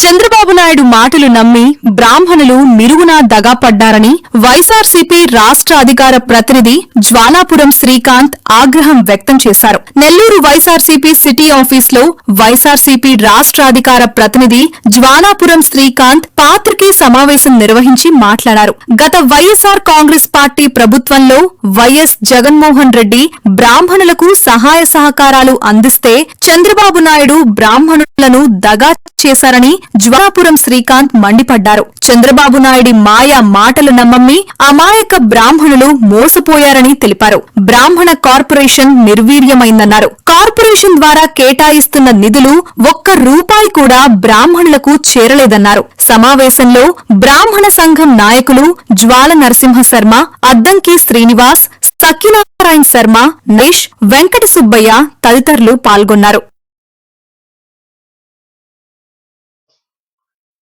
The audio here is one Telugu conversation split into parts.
చంద్రబాబు నాయుడు మాటలు నమ్మి బ్రాహ్మణులు మిరుగునా దగాపడ్డారని వైఎస్ఆర్సీపీ రాష్ట్ర అధికార ప్రతినిధి జ్వాలాపురం శ్రీకాంత్ ఆగ్రహం వ్యక్తం చేశారు. నెల్లూరు వైఎస్ఆర్సీపీ సిటీ ఆఫీసులో వైఎస్ఆర్సీపీ రాష్ట్ర అధికార ప్రతినిధి జ్వాలాపురం శ్రీకాంత్ పాత్రికే సమావేశం నిర్వహించి మాట్లాడారు. గత వైఎస్ఆర్ కాంగ్రెస్ పార్టీ ప్రభుత్వంలో వైఎస్ జగన్మోహన్ రెడ్డి బ్రాహ్మణులకు సహాయ సహకారాలు అందిస్తే చంద్రబాబు నాయుడు బ్రాహ్మణులను దగా చేశారని జ్వాలాపురం శ్రీకాంత్ మండిపడ్డారు. చంద్రబాబు నాయుడి మాయా మాటలు నమ్మమ్మి అమాయక బ్రాహ్మణులు మోసపోయారని తెలిపారు. బ్రాహ్మణ కార్పొరేషన్ నిర్వీర్యమైందన్నారు. కార్పొరేషన్ ద్వారా కేటాయిస్తున్న నిధులు ₹1 కూడా బ్రాహ్మణులకు చేరలేదన్నారు. సమావేశంలో బ్రాహ్మణ సంఘం నాయకులు జ్వాల నరసింహ శర్మ, అద్దంకి శ్రీనివాస్, సత్యనారాయణ శర్మ, నరేష్, వెంకట సుబ్బయ్య తదితరులు పాల్గొన్నారు.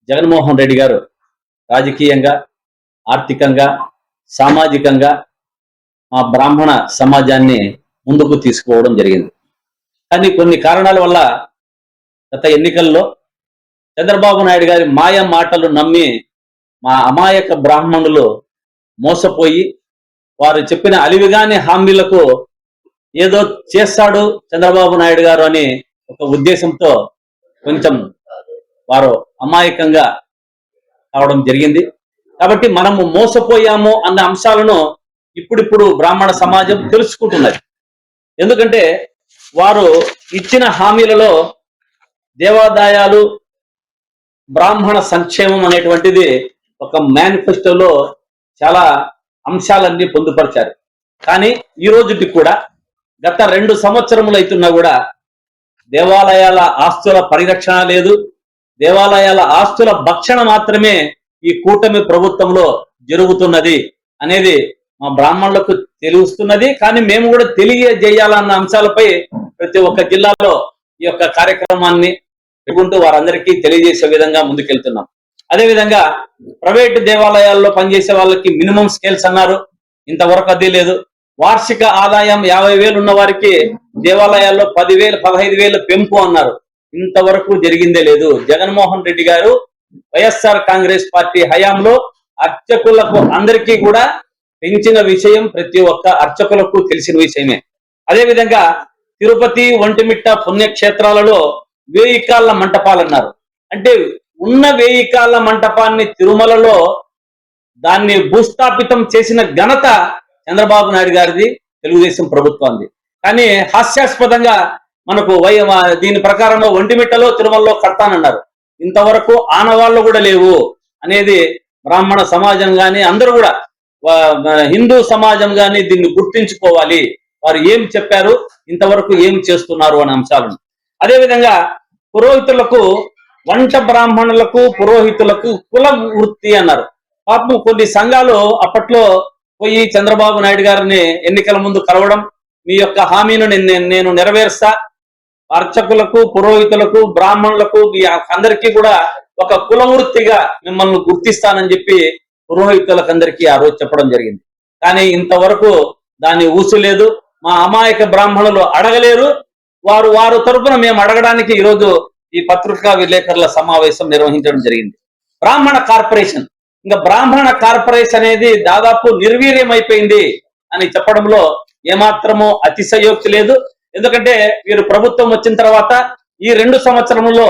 జగన్మోహన్ రెడ్డి గారు రాజకీయంగా, ఆర్థికంగా, సామాజికంగా మా బ్రాహ్మణ సమాజాన్ని ముందుకు తీసుకుపోవడం జరిగింది. కానీ కొన్ని కారణాల వల్ల గత ఎన్నికల్లో చంద్రబాబు నాయుడు గారి మాయ మాటలు నమ్మి మా అమాయక బ్రాహ్మణులు మోసపోయి వారు చెప్పిన అలివిగాని హామీలకు ఏదో చేస్తాడు చంద్రబాబు నాయుడు గారు అని ఒక ఉద్దేశంతో కొంచెం వారు అమాయకంగా కావడం జరిగింది. కాబట్టి మనము మోసపోయాము అన్న అంశాలను ఇప్పుడిప్పుడు బ్రాహ్మణ సమాజం తెలుసుకుంటున్నది. ఎందుకంటే వారు ఇచ్చిన హామీలలో దేవాదాయాలు, బ్రాహ్మణ సంక్షేమం అనేటువంటిది ఒక మేనిఫెస్టోలో చాలా అంశాలన్నీ పొందుపరిచారు. కానీ ఈ రోజుకి కూడా గత 2 సంవత్సరములు అవుతున్నా కూడా దేవాలయాల ఆస్తుల పరిరక్షణ లేదు, దేవాలయాల ఆస్తుల భక్షణ మాత్రమే ఈ కూటమి ప్రభుత్వంలో జరుగుతున్నది అనేది మా బ్రాహ్మణులకు తెలుస్తున్నది. కానీ మేము కూడా తెలియజేయాలన్న అంశాలపై ప్రతి ఒక్క జిల్లాలో ఈ యొక్క కార్యక్రమాన్ని పెట్టుకుంటూ వారందరికీ తెలియజేసే విధంగా ముందుకెళ్తున్నాం. అదేవిధంగా ప్రైవేటు దేవాలయాల్లో పనిచేసే వాళ్ళకి మినిమం స్కేల్స్ అన్నారు, ఇంతవరకు అది లేదు. వార్షిక ఆదాయం 50,000 ఉన్న వారికి దేవాలయాల్లో 10,000, 15,000 పెంపు అన్నారు, ఇంతవరకు జరిగిందే లేదు. జగన్మోహన్ రెడ్డి గారు వైఎస్ఆర్ కాంగ్రెస్ పార్టీ హయాంలో అర్చకులకు అందరికీ కూడా పెంచిన విషయం ప్రతి ఒక్క అర్చకులకు తెలిసిన విషయమే. అదేవిధంగా తిరుపతి, ఒంటిమిట్ట పుణ్యక్షేత్రాలలో 1000 కాళ్ళ మంటపాలన్నారు. అంటే ఉన్న 1000 కాళ్ళ మంటపాన్ని తిరుమలలో దాన్ని భూస్థాపితం చేసిన ఘనత చంద్రబాబు నాయుడు గారిది, తెలుగుదేశం ప్రభుత్వాన్ని. కానీ హాస్యాస్పదంగా మనకు దీని ప్రకారంగా ఒంటిమిట్టలో, తిరుమలలో కడతానన్నారు, ఇంతవరకు ఆనవాళ్ళు కూడా లేవు అనేది బ్రాహ్మణ సమాజం గాని అందరూ కూడా హిందూ సమాజం గాని దీన్ని గుర్తించుకోవాలి. వారు ఏం చెప్పారు, ఇంతవరకు ఏం చేస్తున్నారు అనే అంశాలను. అదేవిధంగా పురోహితులకు, వంట బ్రాహ్మణులకు, పురోహితులకు కుల వృత్తి అన్నారు. పాపం కొన్ని సంఘాలు అప్పట్లో పోయి చంద్రబాబు నాయుడు గారిని ఎన్నికల ముందు కలవడం, మీ యొక్క హామీను నేను నెరవేరుస్తా, అర్చకులకు, పురోహితులకు, బ్రాహ్మణులకు అందరికీ కూడా ఒక కులవృత్తిగా మిమ్మల్ని గుర్తిస్తానని చెప్పి పురోహితులకు అందరికీ ఆ రోజు చెప్పడం జరిగింది. కానీ ఇంతవరకు దాన్ని ఊసలేదు. మా అమాయక బ్రాహ్మణులు అడగలేరు. వారు తరపున మేము అడగడానికి ఈరోజు ఈ పత్రికా విలేకరుల సమావేశం నిర్వహించడం జరిగింది. బ్రాహ్మణ కార్పొరేషన్, ఇంకా బ్రాహ్మణ కార్పొరేషన్ అనేది దాదాపు నిర్వీర్యం అయిపోయింది అని చెప్పడంలో ఏమాత్రమూ అతిశయోక్తి లేదు. ఎందుకంటే వీరు ప్రభుత్వం వచ్చిన తర్వాత ఈ 2 సంవత్సరంలో,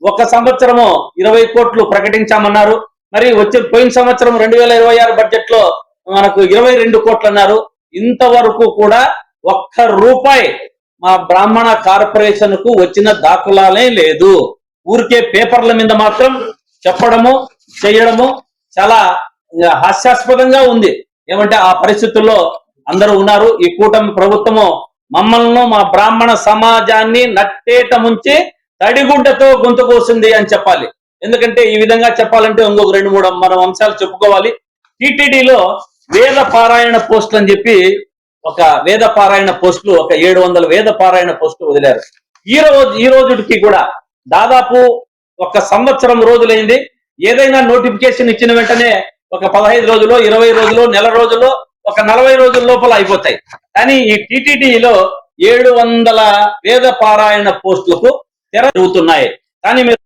1 సంవత్సరము 20 కోట్లు ప్రకటించామన్నారు, మరి పోయిన సంవత్సరం 2026 బడ్జెట్ లో మనకు 22 కోట్లు అన్నారు. ఇంతవరకు కూడా ₹1 మా బ్రాహ్మణ కార్పొరేషన్ కు వచ్చిన దాఖలాలే లేదు. ఊరికే పేపర్ల మీద మాత్రం చెప్పడము, చేయడము చాలా హాస్యాస్పదంగా ఉంది. ఏమంటే ఆ పరిస్థితుల్లో అందరూ ఉన్నారు. ఈ కూటమి ప్రభుత్వము మమ్మల్ని, మా బ్రాహ్మణ సమాజాన్ని నట్టేట ముంచి తడిగుడ్డతో గొంతు కోసింది అని చెప్పాలి. ఎందుకంటే ఈ విధంగా చెప్పాలంటే ఇంకొక 2-3 మనం అంశాలు చెప్పుకోవాలి. టీటీడీలో వేద పారాయణ పోస్టులు అని చెప్పి ఒక వేద పారాయణ పోస్టులు, ఒక 700 వేద పారాయణ పోస్టులు వదిలారు. ఈ రోజుకి కూడా దాదాపు 1 సంవత్సరం రోజులైంది. ఏదైనా నోటిఫికేషన్ ఇచ్చిన వెంటనే ఒక 15 రోజులు, 20 రోజులు, నెల రోజుల్లో, ఒక 40 రోజుల లోపల అయిపోతాయి. కానీ ఈ టీటీడీలో 700 వేద పారాయణ పోస్టులకు తెర జరుగుతున్నాయి. కానీ మీరు